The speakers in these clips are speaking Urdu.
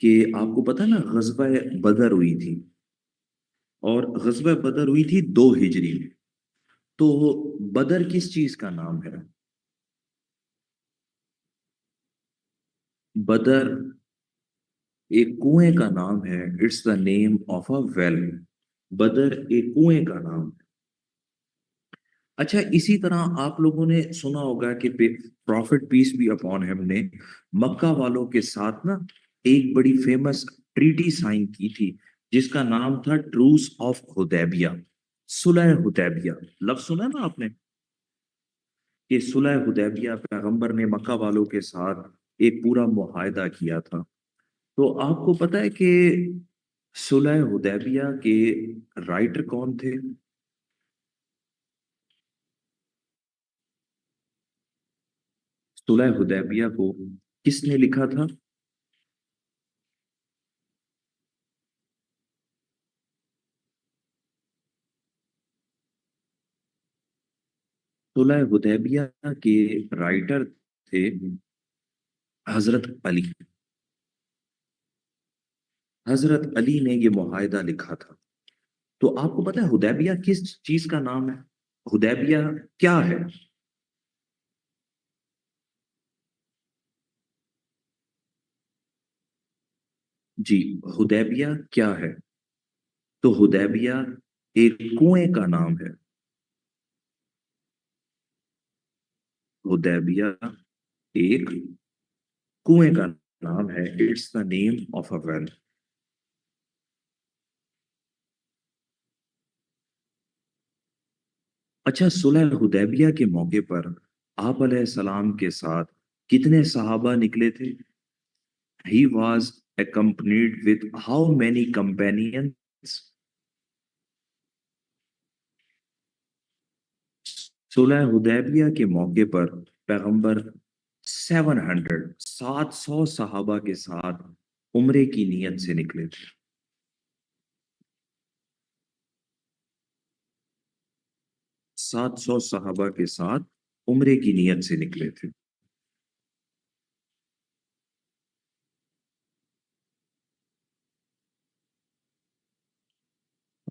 کہ آپ کو پتا نا غزوہ بدر ہوئی تھی، اور غزوہ بدر ہوئی تھی 2 ہجری میں. تو بدر کس چیز کا نام ہے؟ بدر ایک کنویں کا نام ہے. It's the name of a well. Badr ایک کنویں کا نام ہے. اچھا، اسی طرح آپ لوگوں نے سنا ہوگا کہ پروفٹ پیس بھی اپون ہم نے مکہ والوں کے ساتھ نا ایک بڑی فیمس ٹریٹی سائن کی تھی، جس کا نام تھا ٹروس آف حدیبیہ. صلح حدیبیہ لفظ سنا نا آپ نے؟ کہ صلح حدیبیہ پیغمبر نے مکہ والوں کے ساتھ ایک پورا معاہدہ کیا تھا. تو آپ کو پتا ہے کہ صلح حدیبیہ کے رائٹر کون تھے؟ صلح حدیبیہ کو کس نے لکھا تھا؟ صلح حدیبیہ کے رائٹر تھے حضرت علی. حضرت علی نے یہ معاہدہ لکھا تھا. تو آپ کو پتا ہے حدیبیہ کس چیز کا نام ہے؟ حدیبیہ کیا ہے؟ جی، حدیبیہ کیا ہے؟ تو حدیبیہ ایک کنویں کا نام ہے. حدیبیہ ایک کنویں کا نام ہے. It's the name of a well. اچھا، صلح حدیبیہ کے موقع پر آپ علیہ السلام کے ساتھ کتنے صحابہ نکلے تھے؟ He was accompanied with how many companions? صلح حدیبیہ کے موقع پر پیغمبر 700 صحابہ کے ساتھ عمرے کی نیت سے نکلے تھے. 700 صحابہ کے ساتھ عمرے کی نیت سے نکلے تھے.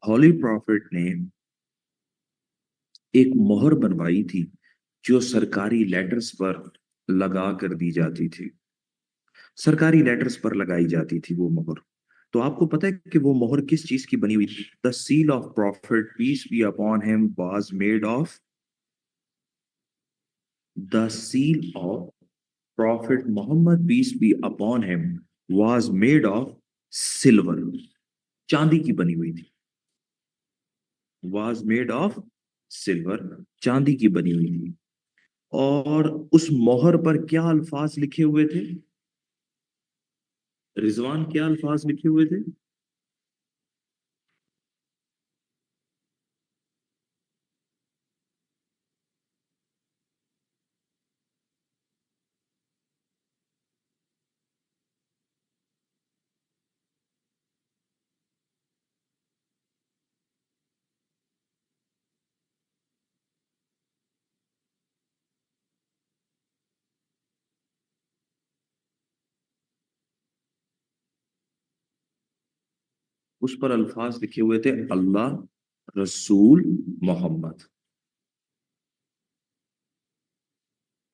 ہولی پروفٹ نے ایک مہر بنوائی تھی جو سرکاری لیٹرز پر لگا کر دی جاتی تھی. سرکاری لیٹرز پر لگائی جاتی تھی وہ مہر. تو آپ کو پتہ ہے کہ وہ مہر کس چیز کی بنی ہوئی تھی؟ The seal of prophet peace be upon him was made of the seal of prophet Muhammad peace be upon him was made of silver. چاندی کی بنی ہوئی تھی. was made of silver. چاندی کی بنی ہوئی تھی. اور اس مہر پر کیا الفاظ لکھے ہوئے تھے؟ رضوان، کیا الفاظ لکھے ہوئے تھے؟ اس پر الفاظ لکھے ہوئے تھے اللہ، رسول، محمد.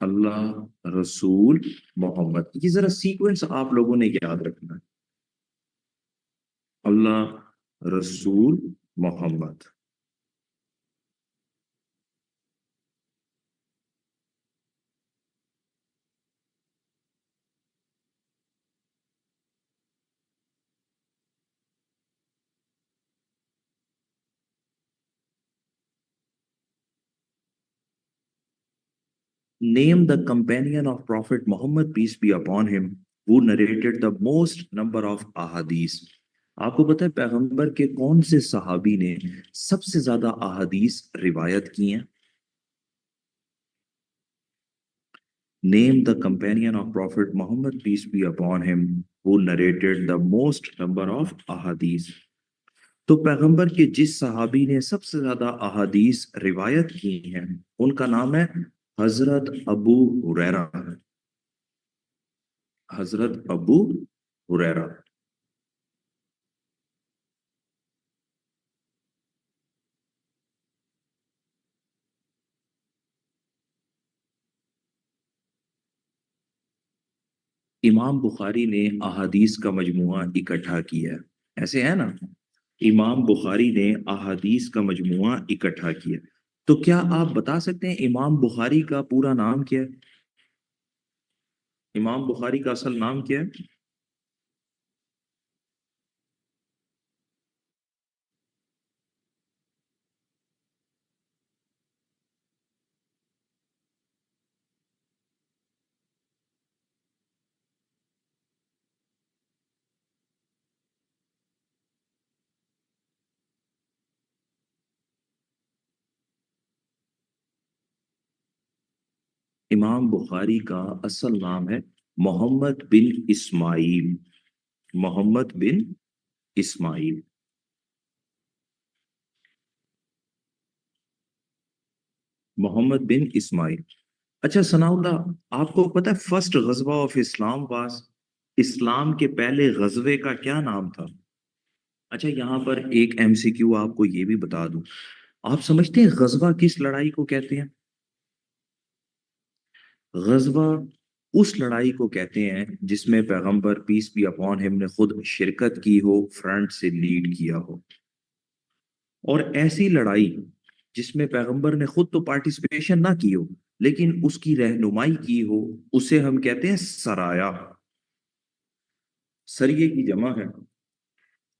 اللہ، رسول، محمد. یہ ذرا سیکوینس آپ لوگوں نے یاد رکھنا ہے. اللہ، رسول، محمد. Name the companion of Prophet Muhammad, peace be upon him, who narrated the most number of ahadith. آپ کو پتہ ہے پیغمبر کے کون سے صحابی نے سب سے زیادہ احادیث روایت کی ہیں؟ Name the companion of Prophet Muhammad, peace be upon him, who narrated the most number of ahadith. تو پیغمبر کے جس صحابی نے سب سے زیادہ احادیث روایت کی ہیں ان کا نام ہے حضرت ابو ہریرہ. حضرت ابو ہریرہ. امام بخاری نے احادیث کا مجموعہ اکٹھا کیا ہے، ایسے ہے نا؟ امام بخاری نے احادیث کا مجموعہ اکٹھا کیا، تو کیا آپ بتا سکتے ہیں امام بخاری کا پورا نام کیا ہے؟ امام بخاری کا اصل نام کیا ہے؟ امام بخاری کا اصل نام ہے محمد بن اسماعیل، محمد بن اسماعیل۔ محمد بن اسماعیل۔ اچھا ثناء اللہ، آپ کو پتہ ہے فرسٹ غزوہ آف اسلام واس، اسلام کے پہلے غزوے کا کیا نام تھا؟ اچھا یہاں پر ایک ایم سی کیو آپ کو یہ بھی بتا دوں، آپ سمجھتے ہیں غزوہ کس لڑائی کو کہتے ہیں؟ غزوہ اس لڑائی کو کہتے ہیں جس میں پیغمبر پیس بی اپون ہم نے خود شرکت کی ہو، فرنٹ سے لیڈ کیا ہو، اور ایسی لڑائی جس میں پیغمبر نے خود تو پارٹیسپیشن نہ کی ہو لیکن اس کی رہنمائی کی ہو، اسے ہم کہتے ہیں سرایا۔ سریے کی جمع ہے،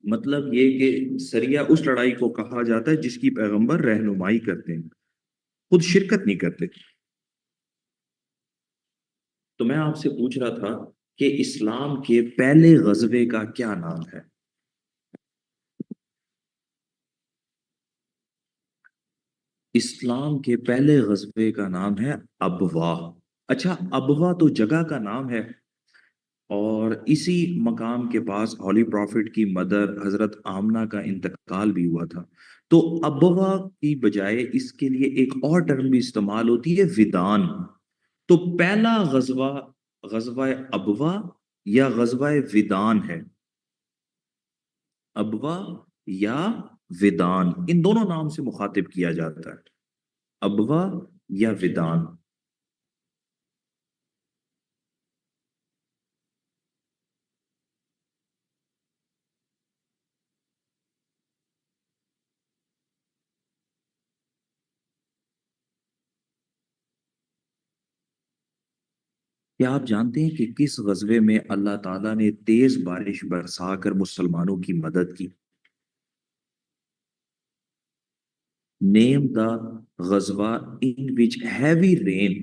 مطلب یہ کہ سریا اس لڑائی کو کہا جاتا ہے جس کی پیغمبر رہنمائی کرتے ہیں، خود شرکت نہیں کرتے۔ تو میں آپ سے پوچھ رہا تھا کہ اسلام کے پہلے غزوے کا کیا نام ہے؟ اسلام کے پہلے غزوے کا نام ہے ابوا۔ اچھا ابوا تو جگہ کا نام ہے، اور اسی مقام کے پاس ہولی پروفٹ کی مدر حضرت آمنہ کا انتقال بھی ہوا تھا، تو ابوا کی بجائے اس کے لیے ایک اور ٹرم بھی استعمال ہوتی ہے، ودان۔ تو پہلا غزوہ غزوہ ابوا یا غزوہ ودان ہے؟ ابوا یا ودان، ان دونوں نام سے مخاطب کیا جاتا ہے، ابوا یا ودان۔ کیا آپ جانتے ہیں کہ کس غزوے میں اللہ تعالیٰ نے تیز بارش برسا کر مسلمانوں کی مدد کی؟ Name the ghazwa in which heavy rain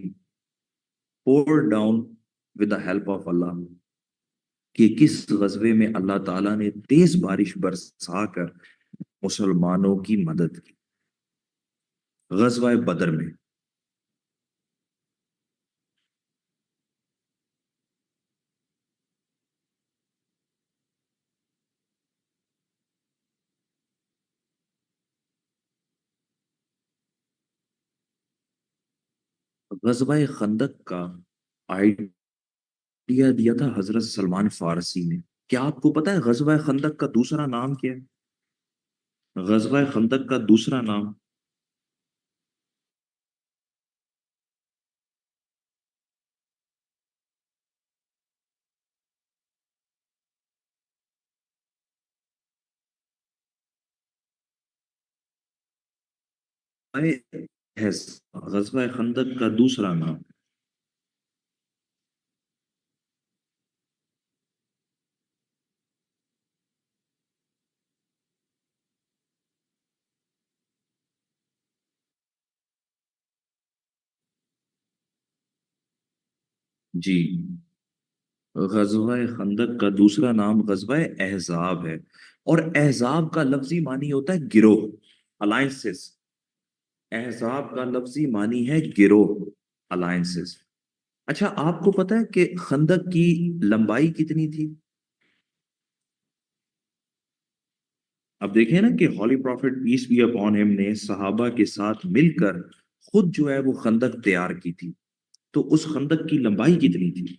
poured down with the help of Allah، کہ کس غزوے میں اللہ تعالیٰ نے تیز بارش برسا کر مسلمانوں کی مدد کی؟ غزوہ بدر میں۔ غزوہ خندق کا آئیڈیا دیا تھا حضرت سلمان فارسی نے، کیا آپ کو پتا ہے غزوہ خندق کا دوسرا نام کیا ہے؟ غزوہ خندق کا دوسرا نام ہے، غزوہ خندق کا دوسرا نام۔ جی، غزوہ خندق کا دوسرا نام غزوہ احزاب ہے، اور احزاب کا لفظی معنی ہوتا ہے گروہ، الائنسز۔ احزاب کا لفظی معنی ہے گروہ، الائنسز۔ اچھا آپ کو پتا ہے کہ خندق کی لمبائی کتنی تھی؟ اب دیکھیں نا کہ holy prophet peace be upon him نے صحابہ کے ساتھ مل کر خود جو ہے وہ خندق تیار کی تھی، تو اس خندق کی لمبائی کتنی تھی؟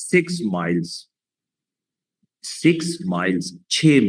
6 miles. 6 miles, 6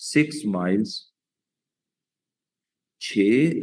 6 miles, 6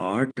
8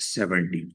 70।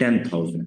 10,000।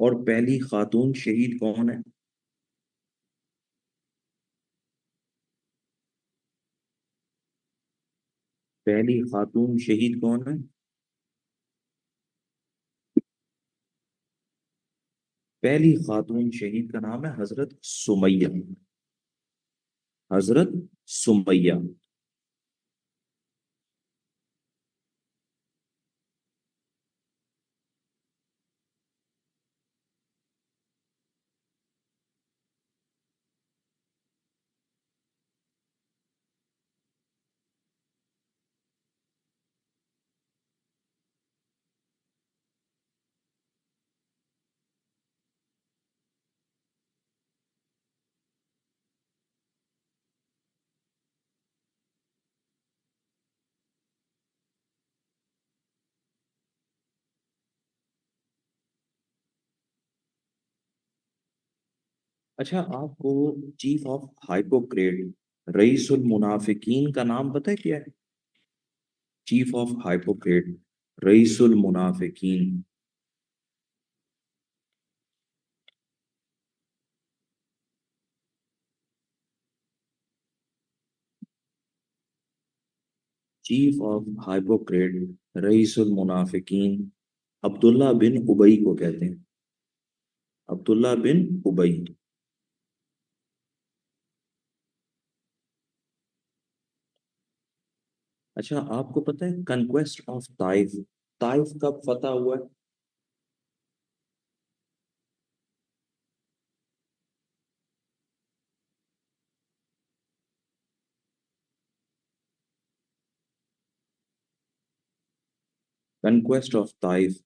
اور پہلی خاتون شہید کون ہے؟ پہلی خاتون شہید کون ہے؟ پہلی خاتون شہید کا نام ہے حضرت سمیہ. حضرت سمیہ. اچھا، آپ کو چیف آف ہائپوکریٹ رئیس المنافقین کا نام پتہ ہے کیا ہے؟ چیف آف ہائپوکریٹ رئیس المنافقین. چیف آف ہائپوکریٹ رئیس المنافقین عبداللہ بن ابئی کو کہتے ہیں. عبداللہ بن ابئی. اچھا، آپ کو پتہ ہے کنکویسٹ آف طائف، طائف کب فتح ہوا ہے؟ کنکویسٹ آف طائف،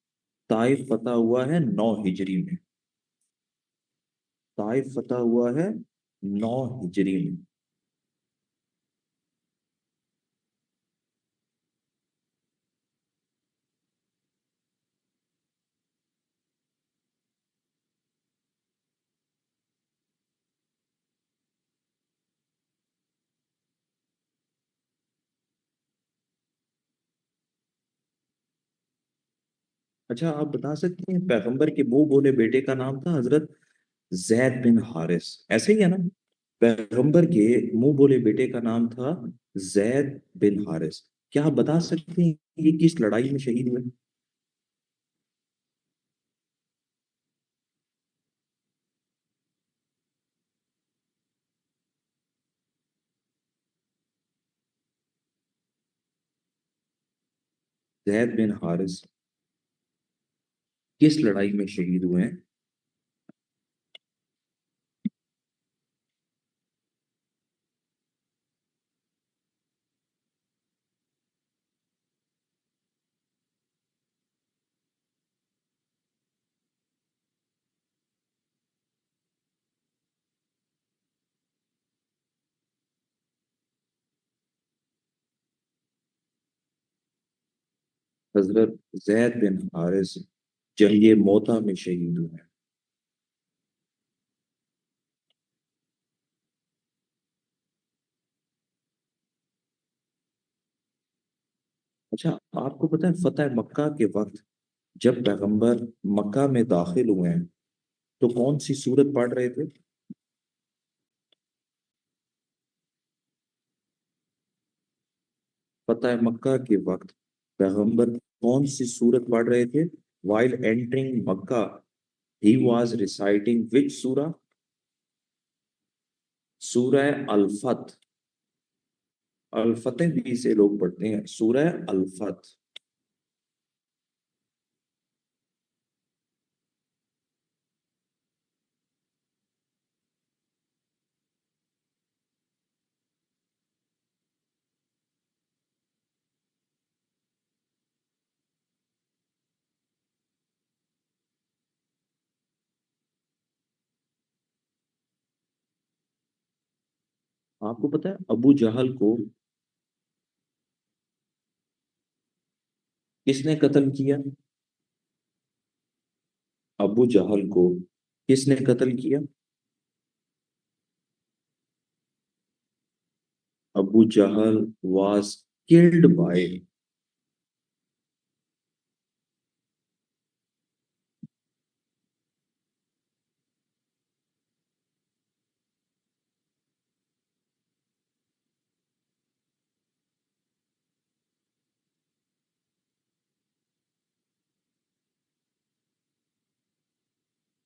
طائف فتح ہوا ہے 9 ہجری میں. طائف فتح ہوا ہے 9 ہجری میں. اچھا، آپ بتا سکتے ہیں پیغمبر کے منہ بولے بیٹے کا نام تھا حضرت زید بن حارث، ایسے ہی ہے نا؟ پیغمبر کے منہ بولے بیٹے کا نام تھا زید بن حارث. کیا آپ بتا سکتے ہیں یہ کس لڑائی میں شہید ہوئے؟ زید بن حارث کس لڑائی میں شہید ہوئے ہیں؟ حضرت زید بن حارث جنگ موتا میں شہید ہوئے ہیں. اچھا، آپ کو پتہ ہے فتح مکہ کے وقت جب پیغمبر مکہ میں داخل ہوئے ہیں تو کون سی سورت پڑھ رہے تھے؟ فتح مکہ کے وقت پیغمبر کون سی سورت پڑھ رہے تھے؟ while entering Mecca he was reciting which سورہ؟ سورہ الفتح. الفتح بھی سے لوگ پڑھتے ہیں، سورہ الفتح. آپ کو پتہ ہے ابو جہل کو کس نے قتل کیا؟ ابو جہل کو کس نے قتل کیا؟ ابو جہل was killed by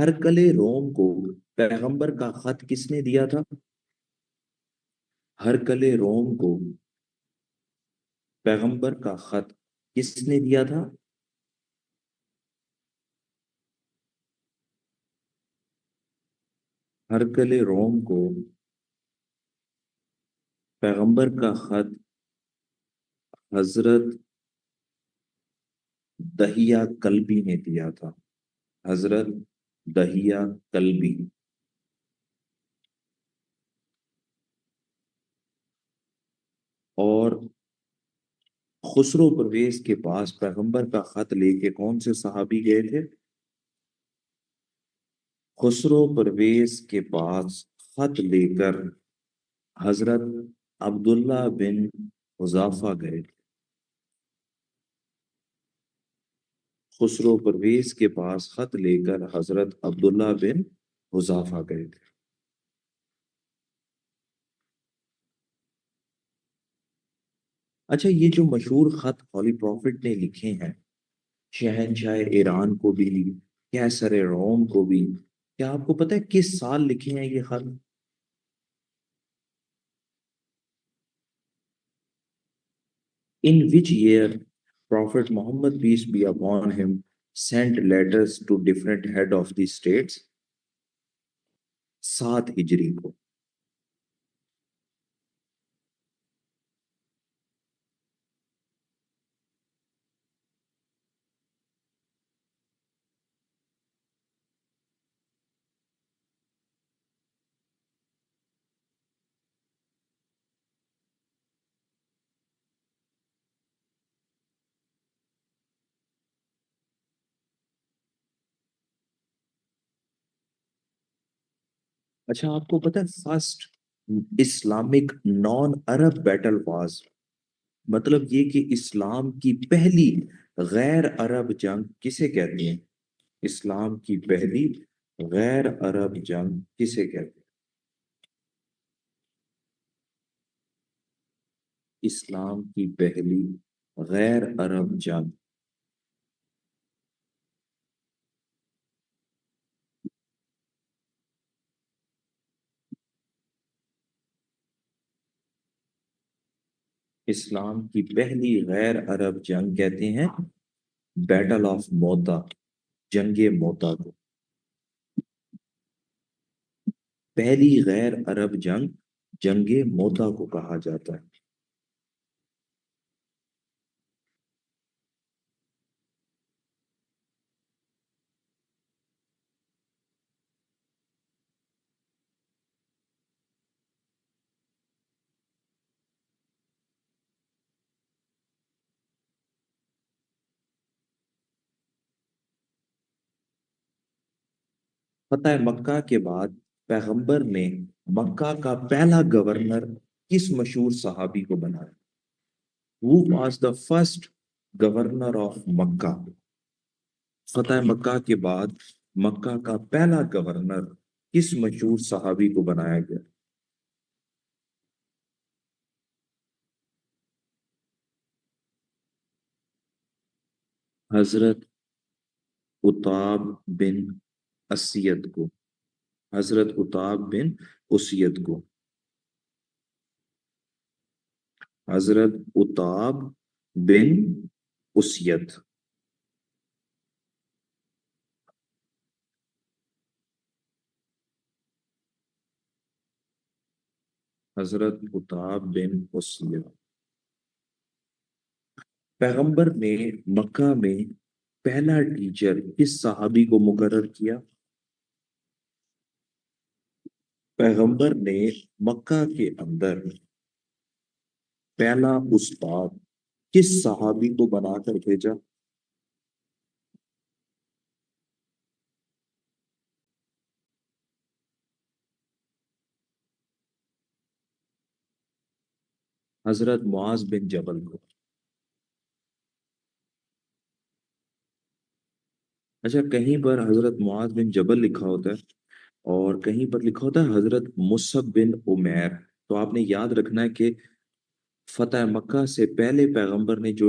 ہرکل روم کو پیغمبر کا خط کس نے دیا تھا؟ ہرکل روم کو پیغمبر کا خط کس نے دیا تھا؟ ہرکل روم کو پیغمبر کا خط حضرت دہیا کلبی نے دیا تھا. حضرت دہیا کلبی. اور خسرو پرویز کے پاس پیغمبر کا خط لے کے کون سے صحابی گئے تھے؟ خسرو پرویز کے پاس خط لے کر حضرت عبداللہ بن حذافہ گئے تھے. خسرو پرویز کے پاس خط لے کر حضرت عبداللہ بن حذافہ گئے تھے. اچھا، یہ جو مشہور خط ہولی پروفٹ نے لکھے ہیں، شہنشاہ ایران کو بھی، کیسر روم کو بھی، کیا آپ کو پتہ ہے کس سال لکھے ہیں یہ خط؟ In which year Prophet Muhammad, peace be upon him, sent letters to different head of the states? 7 ہجری کو. اچھا، آپ کو پتہ ہے first Islamic naan Arab battle was, مطلب یہ کہ اسلام کی پہلی غیر عرب جنگ کسے کہتے ہیں؟ اسلام کی پہلی غیر عرب جنگ کسے کہتے ہیں؟ اسلام کی پہلی غیر عرب جنگ. اسلام کی پہلی غیر عرب جنگ کہتے ہیں بیٹل آف موتا، جنگ موتا کو. پہلی غیر عرب جنگ جنگ موتا کو کہا جاتا ہے. فتح مکہ کے بعد پیغمبر نے مکہ کا پہلا گورنر کس مشہور صحابی کو بنایا؟ Who was the first governor of مکہ؟ فتح مکہ کے بعد مکہ کا پہلا گورنر کس مشہور صحابی کو بنایا گیا؟ حضرت عتاب بن اسید کو. حضرت عتاب بن اسید کو. حضرت عتاب بن اسید. حضرت عتاب بن اسید. پیغمبر نے مکہ میں پہلا ٹیچر کس صحابی کو مقرر کیا؟ پیغمبر نے مکہ کے اندر پہلا استاد کس صحابی کو بنا کر بھیجا؟ حضرت معاذ بن جبل کو. اچھا، کہیں پر حضرت معاذ بن جبل لکھا ہوتا ہے اور کہیں پر لکھا ہوتا ہے حضرت مصعب بن عمیر. تو آپ نے یاد رکھنا ہے کہ فتح مکہ سے پہلے پیغمبر نے جو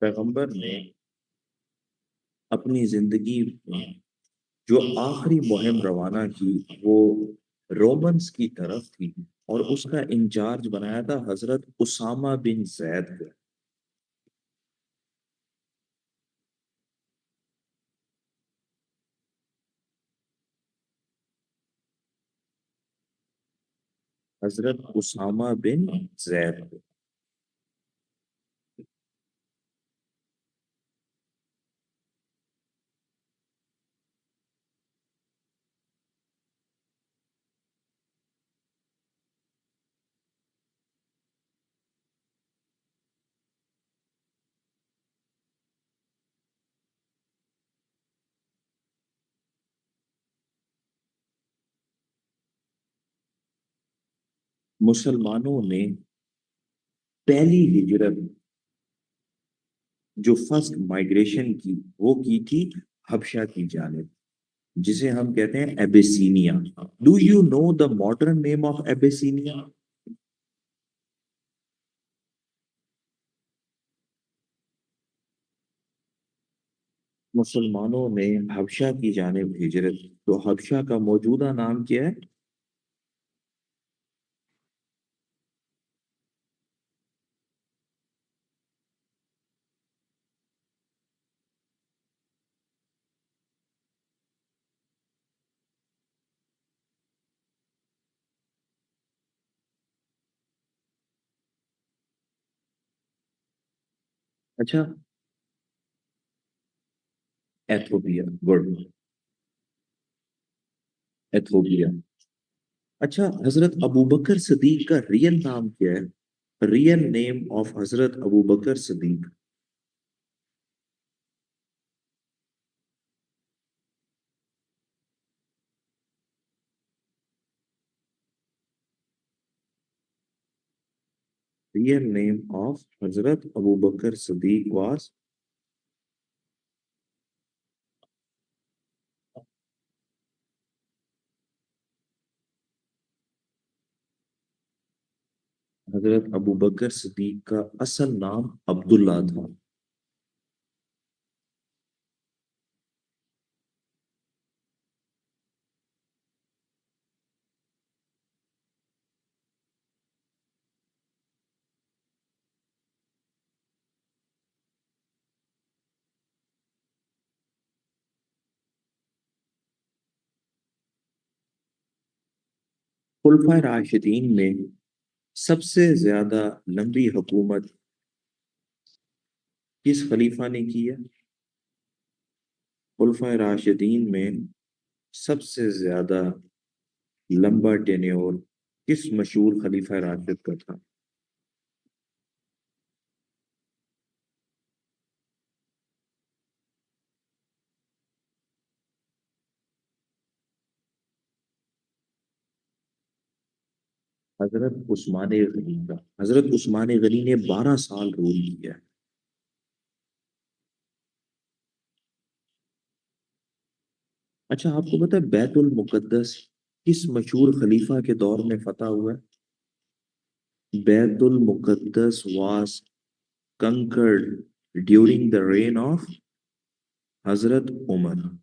پیغمبر نے اپنی زندگی میں جو آخری مہم روانہ کی وہ رومنس کی طرف تھی اور اس کا انچارج بنایا تھا حضرت اسامہ بن زید کو۔ حضرت اسامہ بن زید کو۔ مسلمانوں نے پہلی ہجرت جو فرسٹ مائگریشن کی وہ کی تھی حبشہ کی جانب، جسے ہم کہتے ہیں Abyssinia. Do you know the modern name of Abyssinia? مسلمانوں نے حبشہ کی جانب ہجرت، تو حبشہ کا موجودہ نام کیا ہے؟ اچھا، ایتھوپیا، گڈ، ایتھوپیا۔ اچھا، حضرت ابوبکر صدیق کا ریئل نام کیا ہے؟ ریئل نیم آف حضرت ابوبکر صدیق۔ ریئل نیم آف حضرت ابوبکر صدیق واز حضرت ابوبکر صدیق کا اصل نام عبداللہ تھا۔ خلفائے راشدین میں سب سے زیادہ لمبی حکومت کس خلیفہ نے کی ہے؟ خلفائے راشدین میں سب سے زیادہ لمبا ٹینیور کس مشہور خلیفہ راشد کا تھا؟ حضرت عثمان غنی کا۔ حضرت عثمان غنی نے 12 سال رول کیا ہے۔ اچھا، آپ کو پتا ہے بیت المقدس کس مشہور خلیفہ کے دور میں فتح ہوا ہے؟ بیت المقدس was conquered during the reign of حضرت عمر۔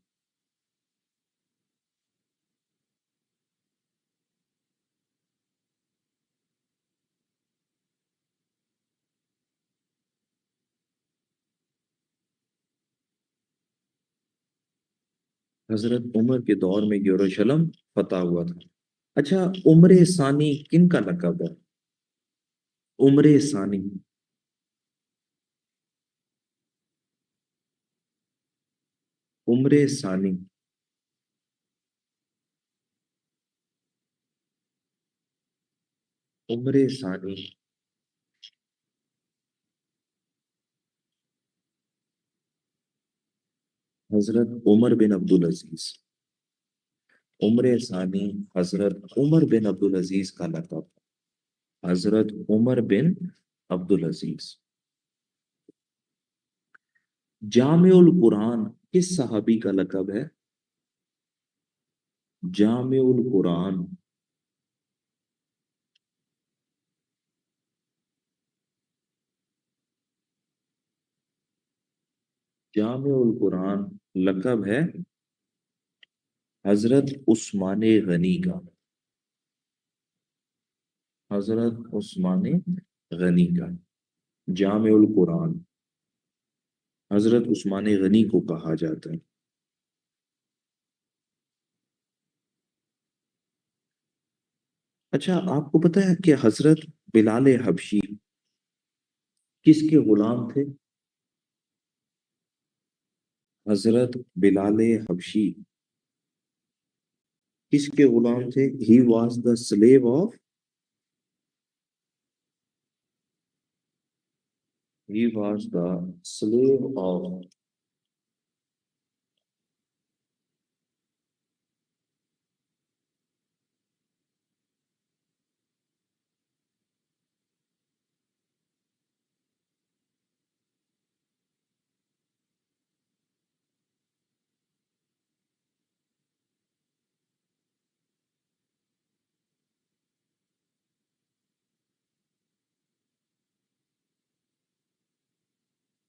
حضرت عمر کے دور میں یروشلم فتح ہوا تھا۔ اچھا، عمر ثانی کن کا لقب ہے؟ عمر ثانی۔ عمر ثانی۔ عمر ثانی۔ حضرت عمر بن عبدالعزیز۔ عمر ثانی حضرت عمر بن عبدالعزیز کا لقب۔ حضرت عمر بن عبدالعزیز۔ جامع القرآن کس صحابی کا لقب ہے؟ جامع القرآن۔ جامع القرآن لقب ہے حضرت عثمان غنی کا، حضرت عثمان غنی کا جامع القرآن حضرت عثمان غنی کو کہا جاتا ہے۔ اچھا آپ کو پتا ہے کہ حضرت بلال حبشی کس کے غلام تھے؟ حضرت بلال حبشی کس کے غلام تھے؟ He was the slave of he was the slave of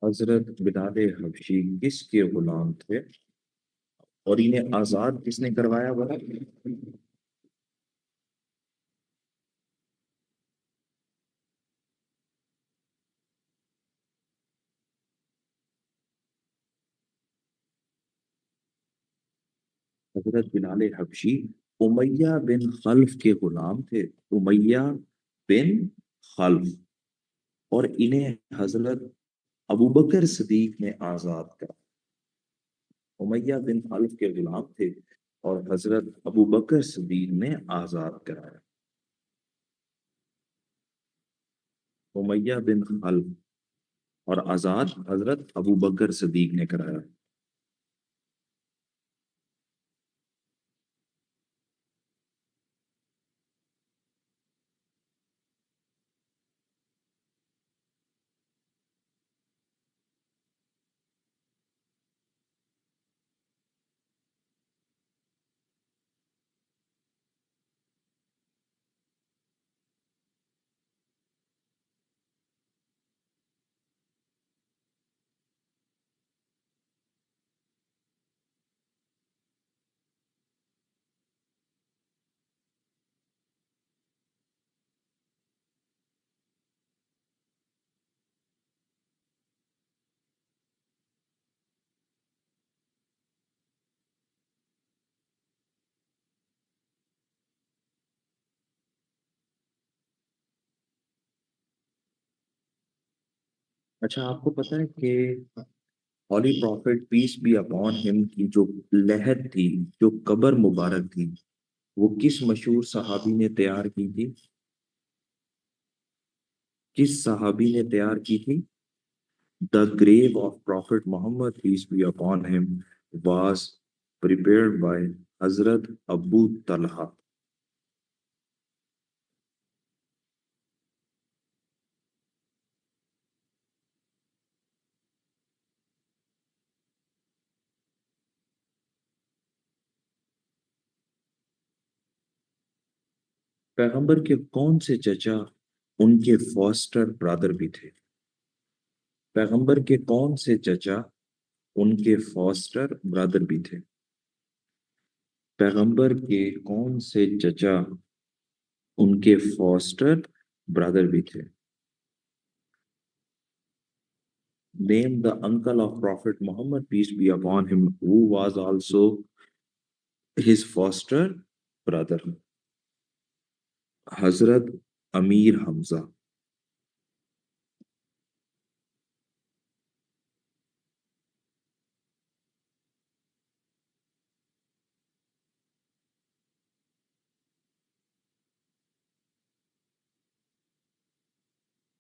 حضرت بلال حبشی کس کے غلام تھے اور انہیں آزاد کس نے کروایا بڑا؟ حضرت بلال حبشی امیہ بن خلف کے غلام تھے، امیہ بن خلف، اور انہیں حضرت ابوبکر صدیق نے آزاد کرا۔ امیہ بن خلف کے غلام تھے اور حضرت ابوبکر صدیق نے آزاد کرایا۔ امیہ بن خلف اور آزاد حضرت ابوبکر صدیق نے کرایا۔ اچھا آپ کو پتا ہے کہ holy prophet peace be upon him کی جو لہد تھی، جو قبر مبارک تھی، وہ کس مشہور صحابی نے تیار کی تھی؟ کس صحابی نے تیار کی تھی؟ The grave of Prophet Muhammad, peace be upon him, was prepared by Hazrat Abu Talha. پیغمبر کے کون سے چچا ان کے فاسٹر برادر بھی تھے؟ پیغمبر کے کون سے چچا ان کے فاسٹر برادر بھی تھے؟ پیغمبر کے کون سے چچا ان کے فاسٹر برادر بھی تھے؟ Name the uncle of Prophet Muhammad, peace be upon him, who was also his foster brother. حضرت امیر حمزہ۔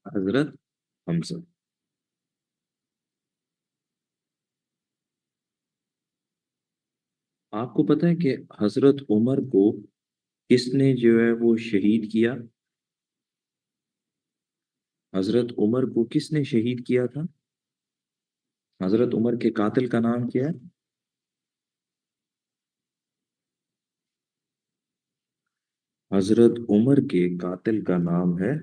حضرت حمزہ۔ آپ کو پتہ ہے کہ حضرت عمر کو کس نے جو ہے وہ شہید کیا؟ حضرت عمر کو کس نے شہید کیا تھا؟ حضرت عمر کے قاتل کا نام کیا ہے؟ حضرت عمر کے قاتل کا نام ہے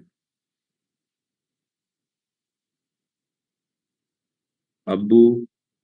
ابو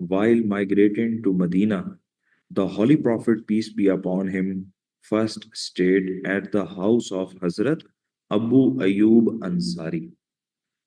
While migrating to Medina, the Holy Prophet, peace be upon him, first stayed at the house of Hazrat Abu Ayyub Ansari।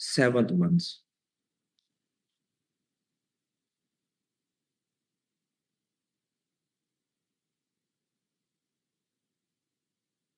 7 months।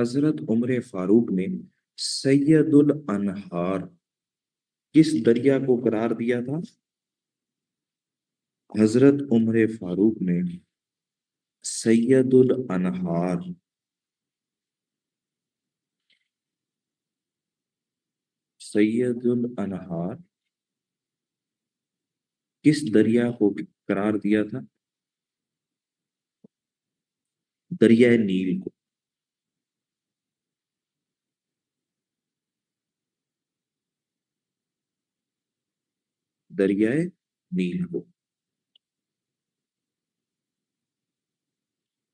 حضرت عمر فاروق نے سید الانہار کس دریا کو قرار دیا تھا؟ حضرت عمر فاروق نے سید الانہار سید الانہار کس دریا کو قرار دیا تھا؟ دریائے نیل کو۔ دریائے نیل کو۔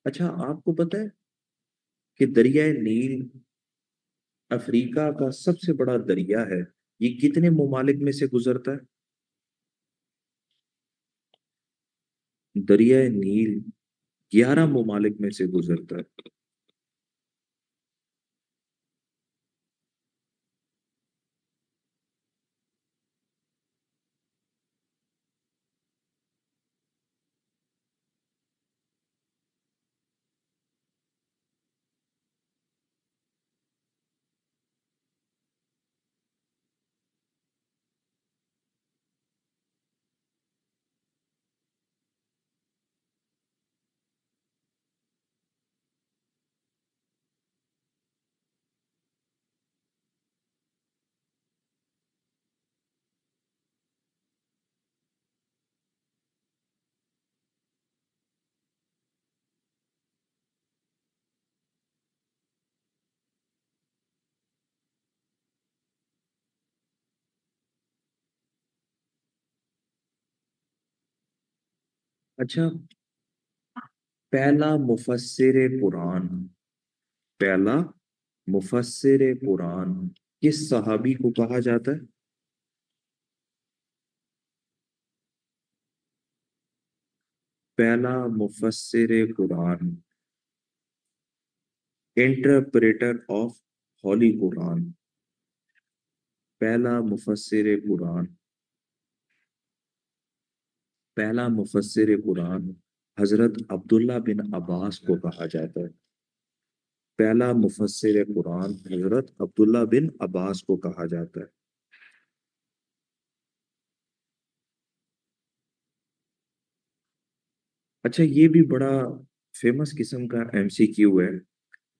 اچھا، آپ کو پتہ ہے کہ دریائے نیل افریقہ کا سب سے بڑا دریا ہے؟ یہ کتنے ممالک میں سے گزرتا ہے؟ دریائے نیل 11 ممالک میں سے گزرتا ہے۔ اچھا، پہلا مفسر قرآن پہلا مفسر قرآن کس صحابی کو کہا جاتا ہے؟ پہلا مفسر قرآن، انٹرپریٹر آف ہولی قرآن، پہلا مفسر قرآن پہلا مفسر قرآن حضرت عبداللہ بن عباس کو کہا جاتا ہے۔ پہلا مفسر قرآن حضرت عبداللہ بن عباس کو کہا جاتا ہے۔ اچھا، یہ بھی بڑا فیمس قسم کا ایم سی کیو ہے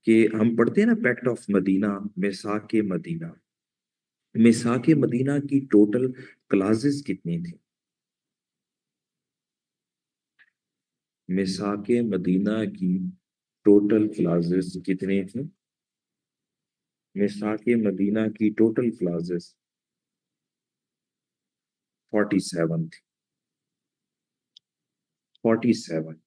کہ ہم پڑھتے ہیں نا پیکٹ آف مدینہ، میثاق مدینہ۔ میثاق مدینہ کی ٹوٹل کلازز کتنی تھی؟ میثاق مدینہ کی ٹوٹل کلازز کتنی تھی؟ میثاق مدینہ کی ٹوٹل کلازز 47 تھی۔ 47۔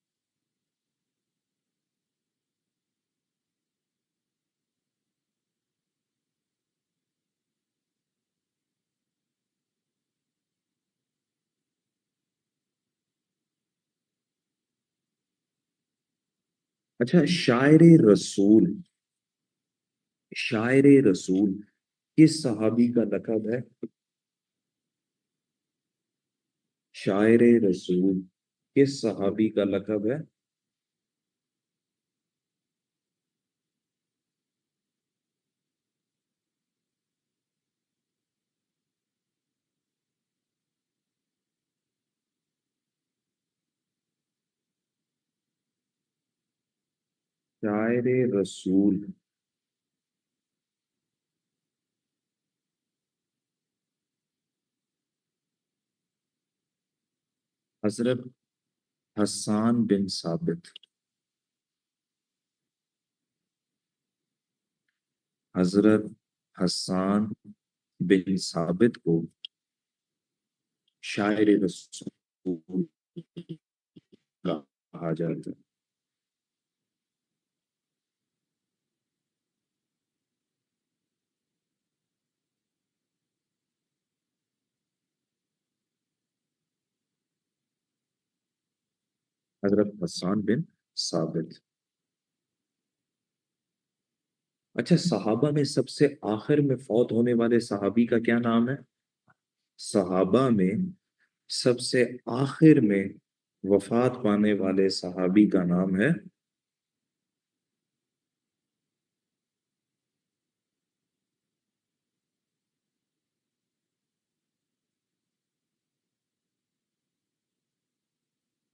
اچھا، شاعر رسول کس صحابی کا لقب ہے؟ شاعر رسول کس صحابی کا لقب ہے؟ شاعر رسول حضرت حسان بن ثابت۔ حضرت حسان بن ثابت کو شاعر رسول کہا جاتا ہے۔ حضرت حسان بن ثابت۔ اچھا، صحابہ میں سب سے آخر میں فوت ہونے والے صحابی کا کیا نام ہے؟ صحابہ میں سب سے آخر میں وفات پانے والے صحابی کا نام ہے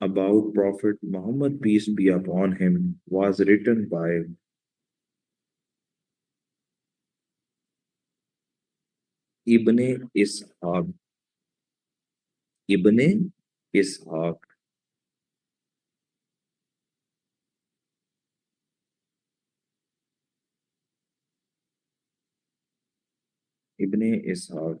about Prophet Muhammad peace be upon him was written by Ibn Ishaq. Ibn Ishaq. Ibn Ishaq.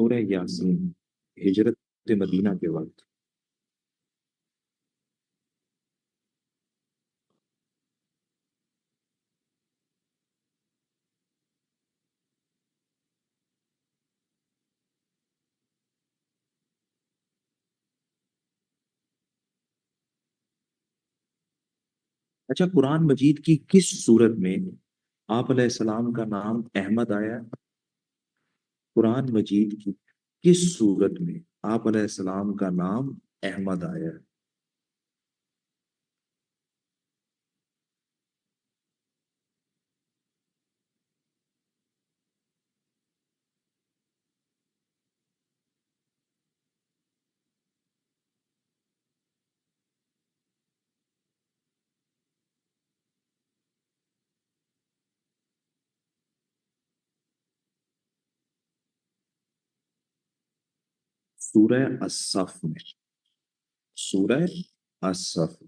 سورہ یاسین، ہجرت مدینہ کے وقت۔ اچھا، قرآن مجید کی کس صورت میں آپ علیہ السلام کا نام احمد آیا ہے؟ قرآن مجید کی کس صورت میں آپ علیہ السلام کا نام احمد آیا ہے؟ سورہ الصف میں، سورہ الصف۔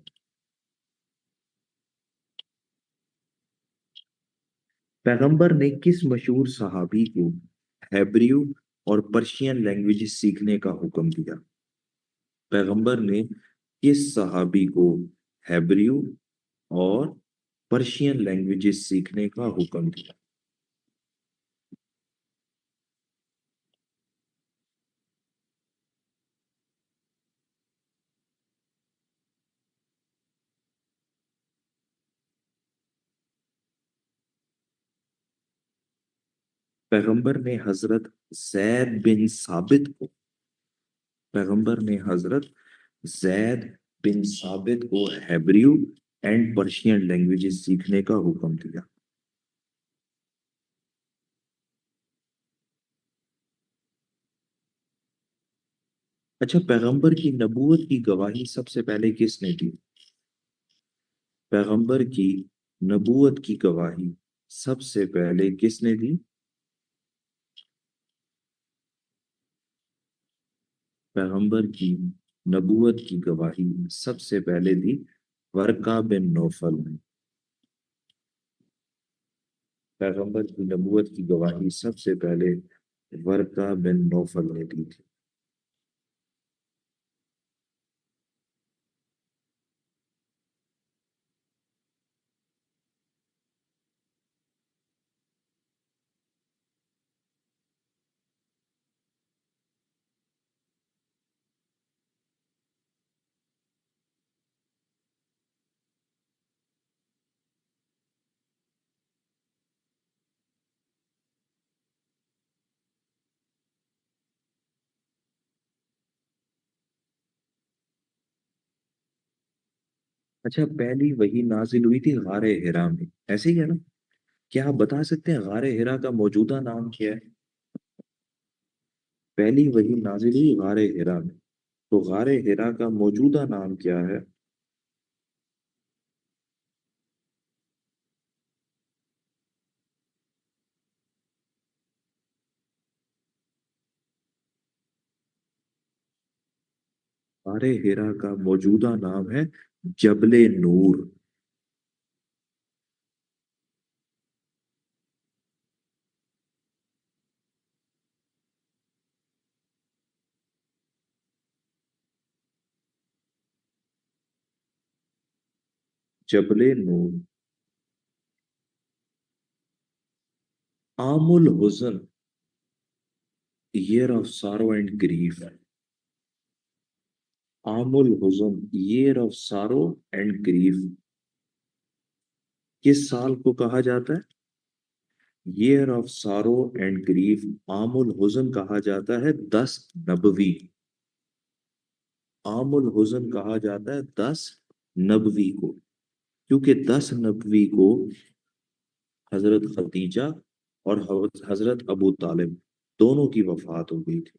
پیغمبر نے کس مشہور صحابی کو ہیبریو اور پرشین لینگویج سیکھنے کا حکم دیا؟ پیغمبر نے کس صحابی کو ہیبریو اور پرشین لینگویجز سیکھنے کا حکم دیا؟ پیغمبر نے حضرت زید بن ثابت کو پیغمبر نے حضرت زید بن ثابت کو ہیبریو اینڈ پرشین لینگویجز سیکھنے کا حکم دیا۔ اچھا، پیغمبر کی نبوت کی گواہی سب سے پہلے کس نے دی؟ پیغمبر کی نبوت کی گواہی سب سے پہلے کس نے دی؟ پیغمبر کی نبوت کی گواہی سب سے پہلے دی ورقہ بن نوفل نے۔ پیغمبر کی نبوت کی گواہی سب سے پہلے ورقہ بن نوفل نے دی تھی۔ اچھا، پہلی وہی نازل ہوئی تھی غار ہرا میں، ایسے ہی ہے نا؟ کیا آپ بتا سکتے ہیں غار ہرا کا موجودہ نام کیا ہے؟ پہلی وہی نازل ہوئی غار ہرا میں، تو غار ہرا کا موجودہ نام کیا ہے؟ غار ہرا کا موجودہ نام ہے جبل نور۔ جبل نور۔ عام الحزن، year of sorrow and grief۔ عام الحزن، year of sorrow and grief کس سال کو کہا جاتا ہے؟ year of sorrow and grief عام الحزن کہا جاتا ہے 10 نبوی۔ عام الحزن کہا جاتا ہے 10 نبوی کو، کیونکہ 10 نبوی کو حضرت خدیجہ اور حضرت ابو طالب دونوں کی وفات ہو گئی تھی۔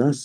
10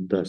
10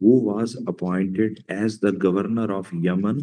Who was appointed as the governor of Yemen?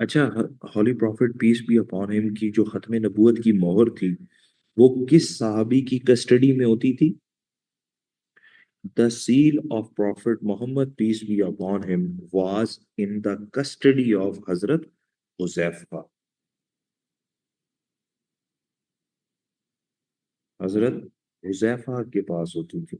اچھا، holy prophet peace be upon him کی جو ختم نبوت کی مہر تھی وہ کس صحابی کی کسٹڈی میں ہوتی تھی؟ The seal of Prophet Muhammad, peace be upon him, was in the custody of Hazrat Huzaifa. حضرت حذیفہ کے پاس ہوتی تھی.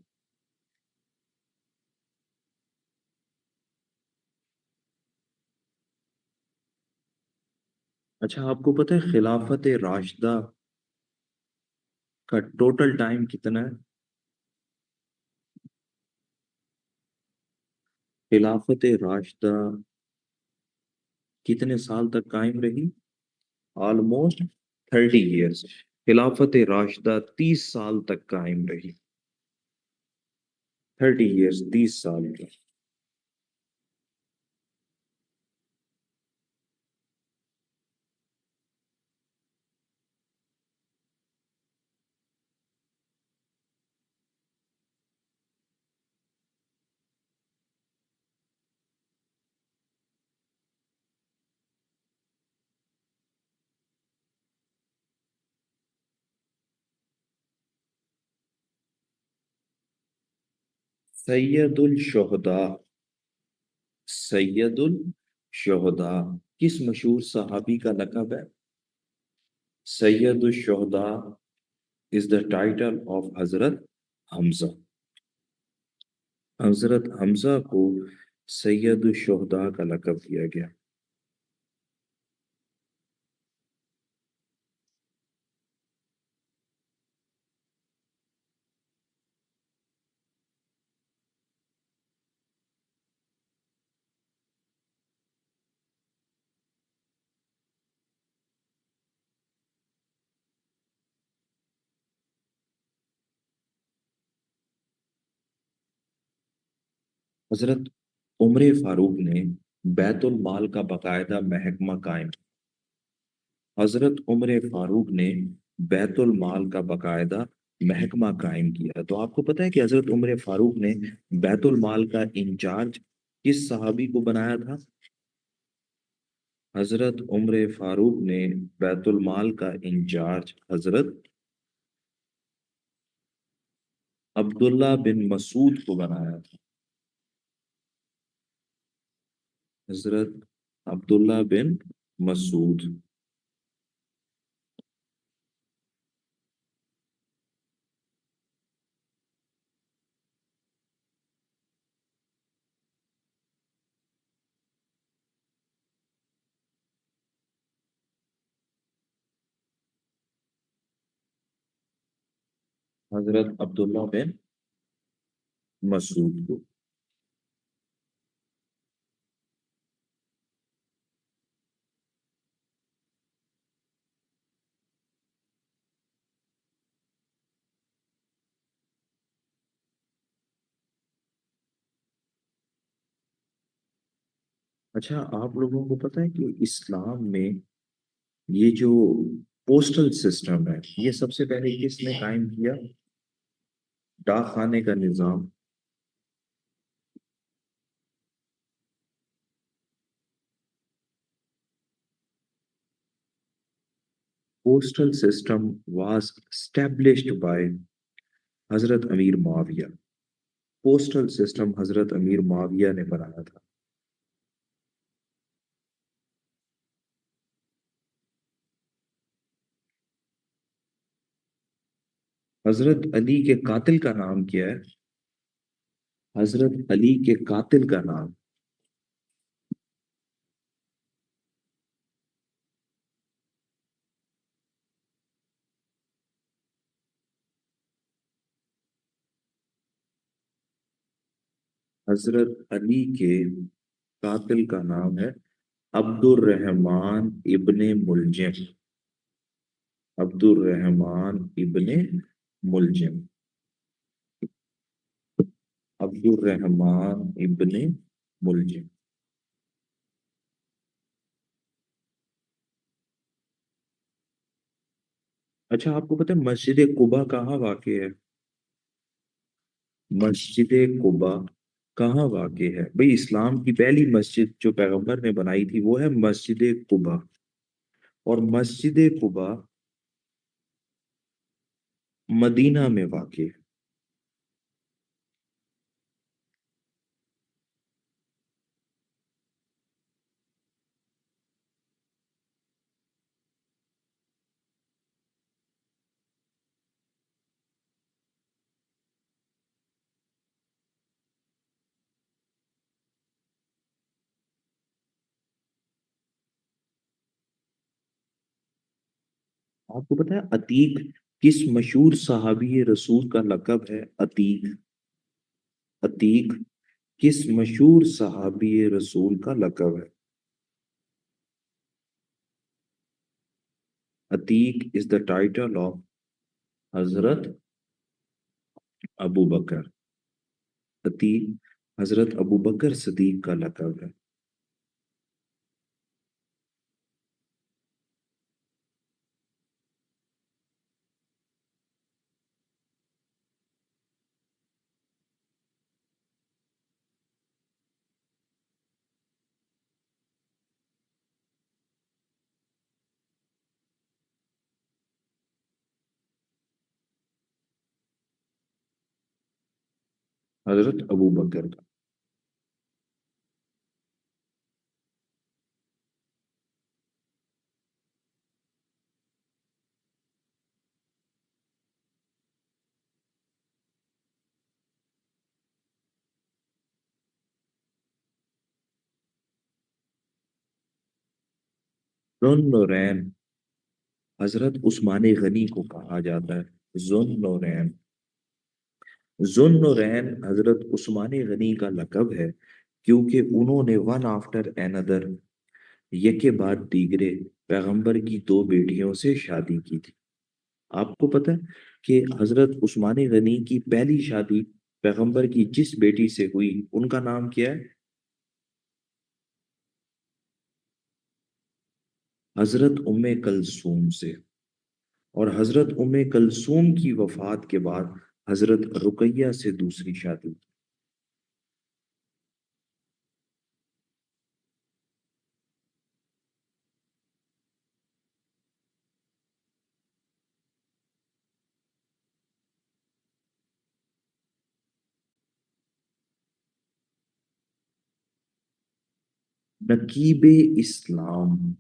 اچھا، آپ کو پتہ ہے خلافت راشدہ کا ٹوٹل ٹائم کتنا ہے؟ خلافت راشدہ کتنے سال تک قائم رہی؟ Almost 30 years. خلافت راشدہ 30 سال تک قائم رہی. 30 ایئرس، 30 سال کی. سید الشہداء، سید الشہداء کس مشہور صحابی کا لقب ہے؟ سید الشہداء is the title of حضرت حمزہ. حضرت حمزہ کو سید الشہداء کا لقب دیا گیا. حضرت عمر فاروق نے بیت المال کا باقاعدہ محکمہ قائم. حضرت عمر فاروق نے بیت المال کا باقاعدہ محکمہ قائم کیا. تو آپ کو پتہ ہے کہ حضرت عمر فاروق نے بیت المال کا انچارج کس صحابی کو بنایا تھا؟ حضرت عمر فاروق نے بیت المال کا انچارج حضرت عبداللہ بن مسعود کو بنایا تھا. حضرت عبداللہ بن مسعود. حضرت عبداللہ بن مسعود کو. اچھا، آپ لوگوں کو پتہ ہے کہ اسلام میں یہ جو پوسٹل سسٹم ہے یہ سب سے پہلے کس نے قائم کیا؟ ڈاک خانے کا نظام. Postal system was established by حضرت امیر معاویہ. پوسٹل سسٹم حضرت امیر معاویہ نے بنایا تھا. حضرت علی کے قاتل کا نام کیا ہے؟ حضرت علی کے قاتل کا نام حضرت علی کے قاتل کا نام ہے عبد الرحمن ابن ملجم. عبد الرحمن ابن ملجم. عبد الرحمن ابن ملجم. اچھا، آپ کو پتہ ہے مسجد قباء کہاں واقع ہے؟ مسجد قباء کہاں واقع ہے بھئی؟ اسلام کی پہلی مسجد جو پیغمبر نے بنائی تھی وہ ہے مسجد قباء، اور مسجد قباء مدینہ میں واقع ہے۔ آپ کو پتا ہے عتیق کس مشہور صحابی رسول کا لقب ہے؟ عتیق، عتیق کس مشہور صحابی رسول کا لقب ہے؟ Atiq is the title of حضرت ابو بکر۔ عتیق حضرت ابو بکر صدیق کا لقب ہے۔ حضرت ابو بکر کا۔ ذو النورین حضرت عثمان غنی کو کہا جاتا ہے ذو النورین۔ ذو النورین حضرت عثمان غنی کا لقب ہے کیونکہ انہوں نے ون آفٹر اینادر، یکے بعد دیگرے پیغمبر کی دو بیٹیوں سے شادی کی تھی۔ آپ کو پتہ ہے کہ حضرت عثمان غنی کی پہلی شادی پیغمبر کی جس بیٹی سے ہوئی ان کا نام کیا ہے؟ حضرت ام کلثوم سے۔ اور حضرت ام کلثوم کی وفات کے بعد حضرت رقیہ سے دوسری شادی کی۔ نقیب اسلام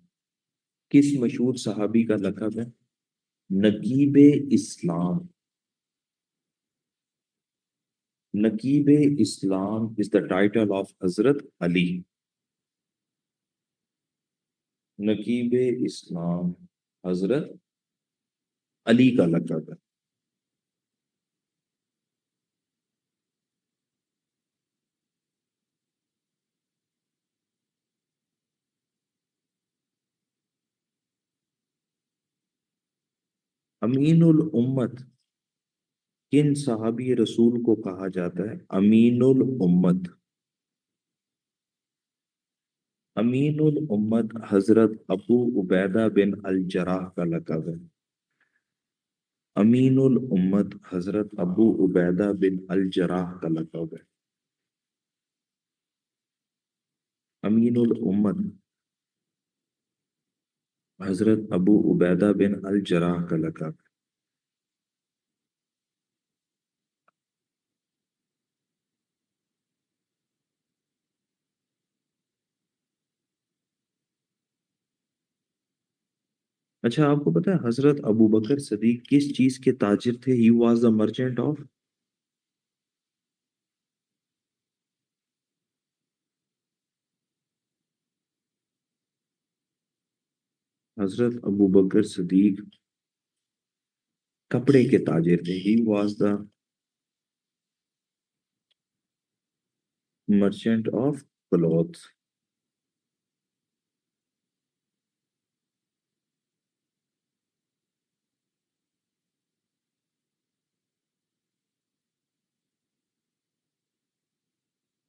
کس مشہور صحابی کا لقب ہے؟ نقیب اسلام۔ نقیب اسلام is the title of حضرت علی۔ نقیب اسلام حضرت علی کا لقب ہے۔ امین الامت کن صحابی رسول کو کہا جاتا ہے؟ امین الامت۔ امین الامت حضرت ابو عبیدہ بن الجراح کا لقب ہے۔ امین الامت حضرت ابو عبیدہ بن الجراح کا لقب ہے۔ امین الامت حضرت ابو عبیدہ بن الجراح کا لقب ہے۔ اچھا آپ کو پتا ہے حضرت ابو بکر صدیق کس چیز کے تاجر تھے؟ He was the merchant of. حضرت ابو بکر صدیق کپڑے کے تاجر تھے۔ He was the merchant of cloth.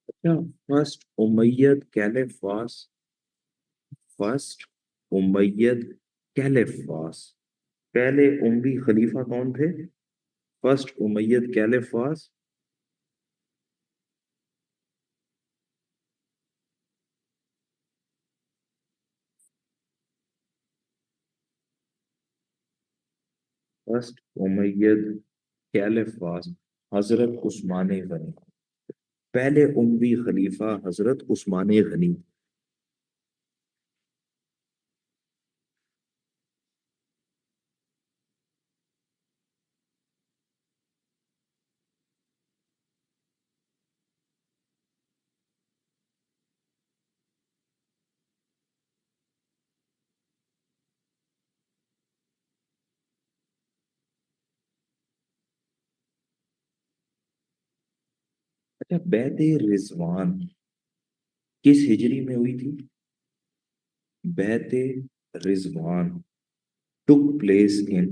اچھا فرسٹ امید کیلف واس، فرسٹ امید کیلف واس، پہلے امی خلیفہ کون تھے؟ فرسٹ امید کیلف واس فرسٹ امید کیلف واز حضرت عثمان غنی. پہلے اموی خلیفہ حضرت عثمان غنی. اچھا، بیعت رضوان کس ہجری میں ہوئی تھی؟ بیعت رضوان took place in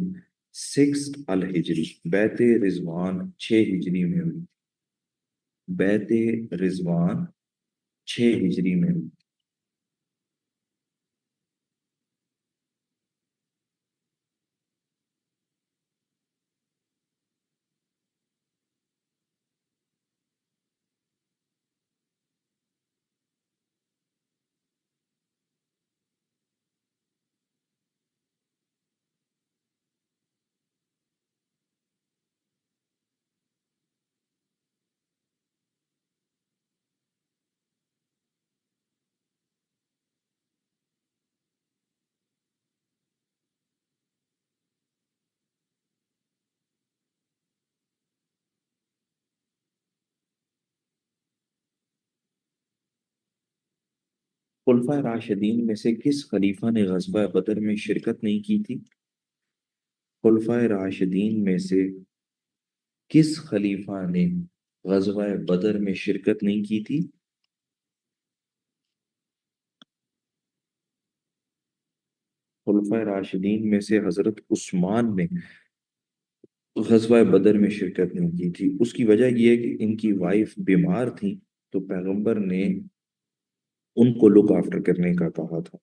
6 الہجری. بیعت رضوان 6 ہجری میں ہوئی. بیعت رضوان 6 ہجری میں ہوئی. خلفائے راشدین میں سے کس خلیفہ نے غزوہ بدر میں شرکت نہیں کی تھی؟ خلفائے راشدین میں سے کس خلیفہ نے غزوہ بدر میں شرکت نہیں کی تھی؟ خلفائے راشدین میں سے حضرت عثمان نے غزوہ بدر میں شرکت نہیں کی تھی. اس کی وجہ یہ ہے کہ ان کی وائف بیمار تھی، تو پیغمبر نے ان کو لک آفٹر کرنے کا کہا تھا.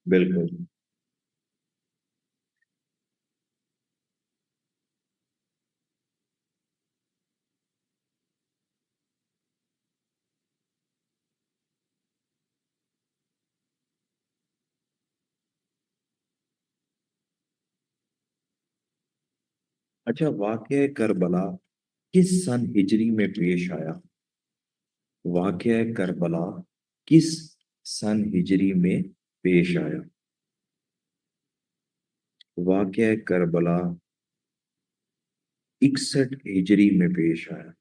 بالکل. اچھا، واقعہ کربلا کس سن ہجری میں پیش آیا؟ واقعہ کربلا کس سن ہجری میں پیش آیا؟ واقعہ کربلا 61 ہجری میں پیش آیا.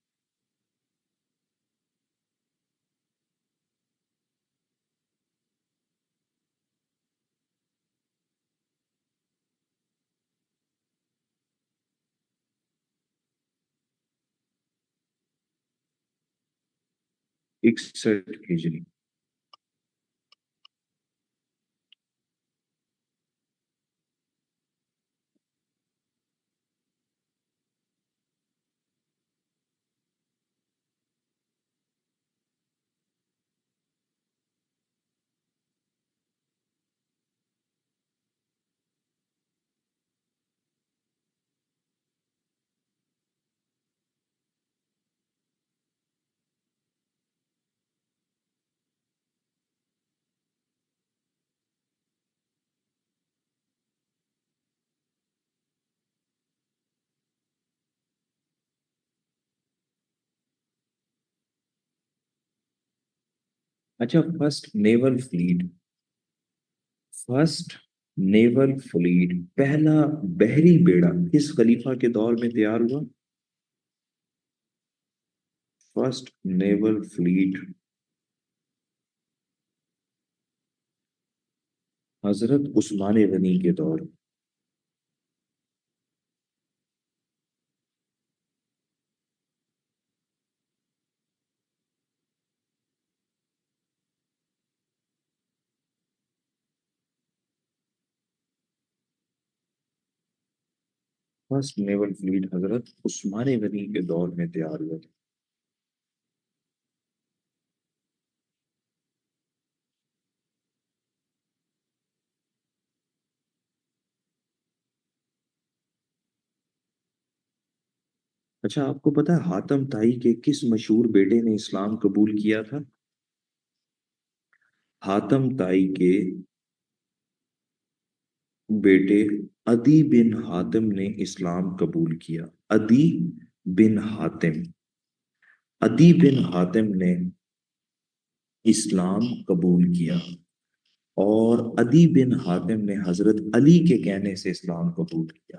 اکسٹھ ہجری. اچھا، فرسٹ نیول فلیٹ پہلا بحری بیڑا کس خلیفہ کے دور میں تیار ہوا؟ فرسٹ نیول فلیٹ حضرت عثمان غنی کے دور. فرسٹ نیول فلیٹ حضرت عثمان غنی کے دور میں تیار ہوا تھا۔ اچھا آپ کو پتا ہے حاتم طائی کے کس مشہور بیٹے نے اسلام قبول کیا تھا؟ حاتم طائی کے بیٹے عدی بن حاتم نے اسلام قبول کیا۔ عدی بن حاتم، عدی بن حاتم نے اسلام قبول کیا، اور عدی بن حاتم نے حضرت علی کے کہنے سے اسلام قبول کیا۔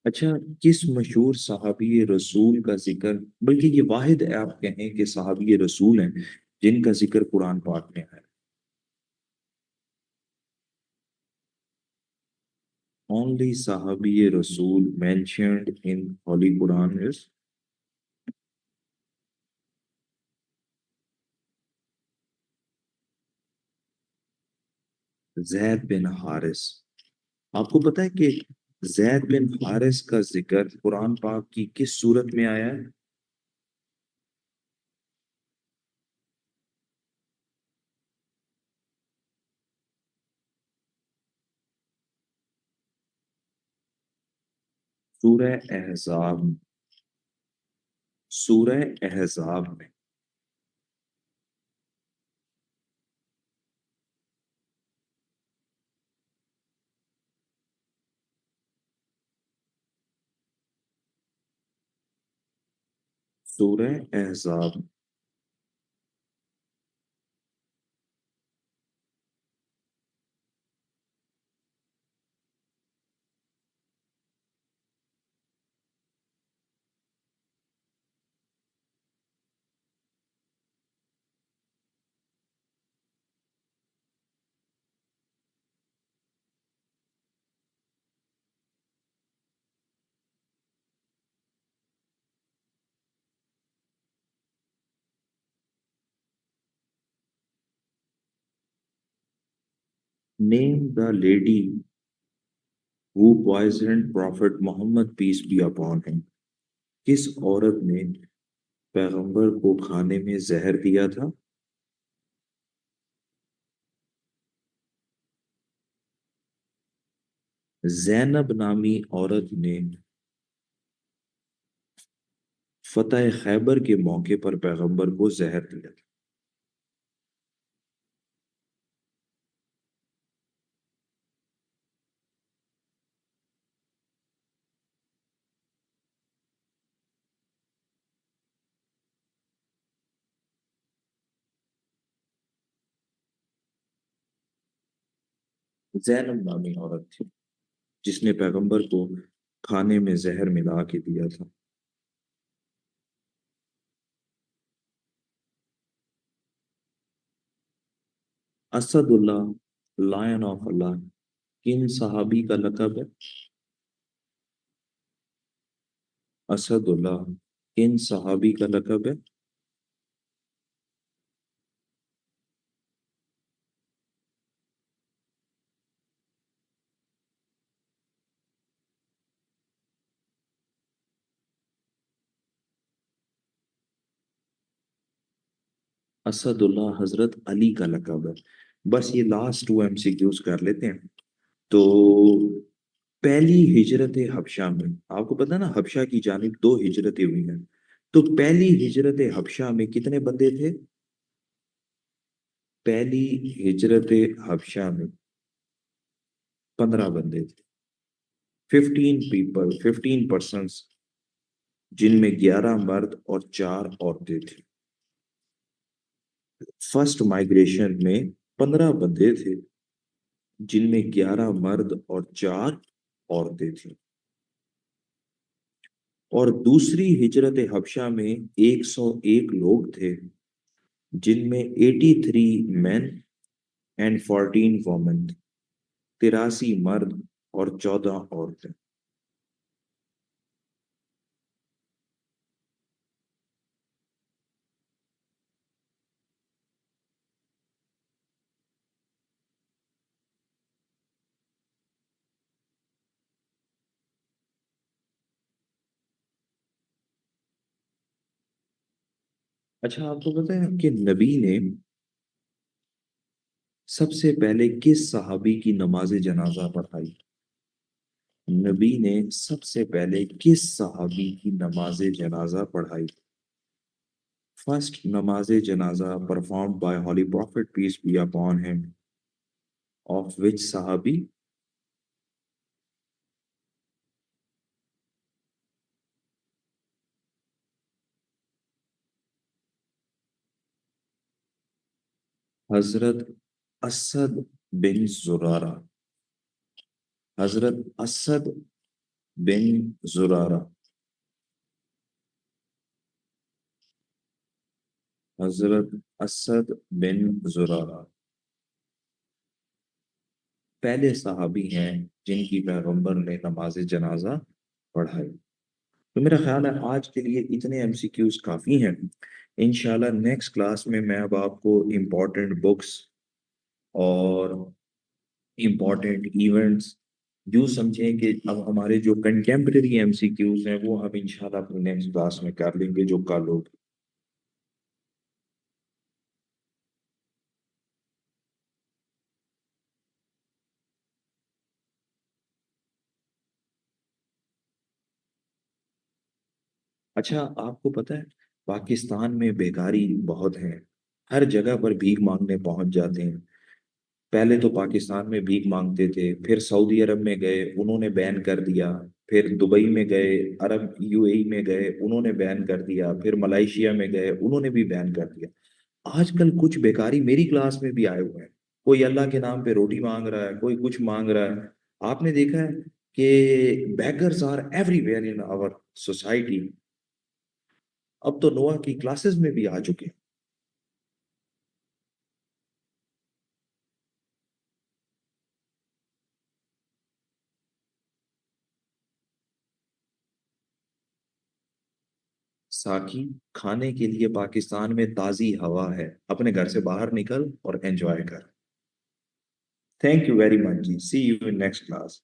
اچھا، کس مشہور صحابی رسول کا ذکر، بلکہ یہ واحد آپ کہیں کہ صحابی رسول ہیں جن کا ذکر قرآن پاک میں ہے؟ Only صحابی رسول mentioned in Holy Quran is زید بن حارث۔ آپ کو پتا ہے کہ زید بن حارث کا ذکر قرآن پاک کی کس صورت میں آیا ہے؟ سورہ احزاب، سورہ احزاب میں۔ سورہ احزاب۔ Name the lady who poisoned Prophet Muhammad peace be upon him۔ کس عورت نے پیغمبر کو کھانے میں زہر دیا تھا؟ زینب نامی عورت نے فتح خیبر کے موقع پر پیغمبر کو زہر دیا تھا۔ زینب نامی عورت تھی جس نے پیغمبر کو کھانے میں زہر ملا کے دیا تھا۔ اسد اللہ، لائن آف اللہ، کن صحابی کا لقب ہے؟ اسد اللہ کن صحابی کا لقب ہے؟ اسد اللہ حضرت علی کا لقب ہے۔ بس یہ لاسٹ 2 MCQs کر لیتے ہیں۔ تو پہلی ہجرت حبشہ میں، آپ کو پتا نا حبشہ کی جانب 2 ہجرتیں ہوئی ہیں، تو پہلی ہجرت حبشہ میں کتنے بندے تھے؟ پہلی ہجرت حبشہ میں 15 بندے تھے، 15 پیپل، 15 پرسنس، جن میں 11 مرد اور 4 عورتیں تھیں۔ فرسٹ مائگریشن میں 15 بندے تھے جن میں 11 مرد اور 4 عورتیں تھیں، اور دوسری ہجرت حبشہ میں 101 لوگ تھے، جن میں 83 مین اینڈ 14 وومن، 83 مرد اور 14 عورتیں۔ اچھا، آپ کو پتہ ہے کہ نبی نے سب سے پہلے کس صحابی کی نماز جنازہ پڑھائی؟ نبی نے سب سے پہلے کس صحابی کی نماز جنازہ پڑھائی؟ فرسٹ نماز جنازہ performed by Holy Prophet peace be upon him of which صحابی؟ حضرت اسد بن زرارہ، حضرت اسد بن زرارہ، حضرت اسد بن زرارہ پہلے صحابی ہیں جن کی پیغمبر نے نماز جنازہ پڑھائی۔ تو میرا خیال ہے آج کے لیے اتنے ایم سی کیوز کافی ہیں۔ انشاءاللہ نیکسٹ کلاس میں اب آپ کو امپورٹنٹ بکس اور امپورٹنٹ ایونٹس یوں سمجھیں کہ اب ہمارے جو کنٹمپریری ایم سی کیوز ہیں وہ ہم انشاءاللہ اپنی نیکسٹ کلاس میں کر لیں گے جو کل ہوگی۔ اچھا، آپ کو پتہ ہے پاکستان میں بیکاری بہت ہے، ہر جگہ پر بھیک مانگنے پہنچ جاتے ہیں۔ پہلے تو پاکستان میں بھیک مانگتے تھے، پھر سعودی عرب میں گئے، انہوں نے بین کر دیا، پھر دبئی میں گئے، عرب یو اے ای میں گئے، انہوں نے بین کر دیا، پھر ملائیشیا میں گئے، انہوں نے بھی بین کر دیا۔ آج کل کچھ بیکاری میری کلاس میں بھی آئے ہوئے ہیں، کوئی اللہ کے نام پہ روٹی مانگ رہا ہے، کوئی کچھ مانگ رہا ہے۔ آپ نے دیکھا ہے کہ beggars are everywhere in our society, اب تو نوح کی کلاسز میں بھی آ چکے ہیں۔ ساکی، کھانے کے لیے پاکستان میں تازی ہوا ہے، اپنے گھر سے باہر نکل اور انجوائے کر۔ تھینک یو ویری مچ جی، see you in next class.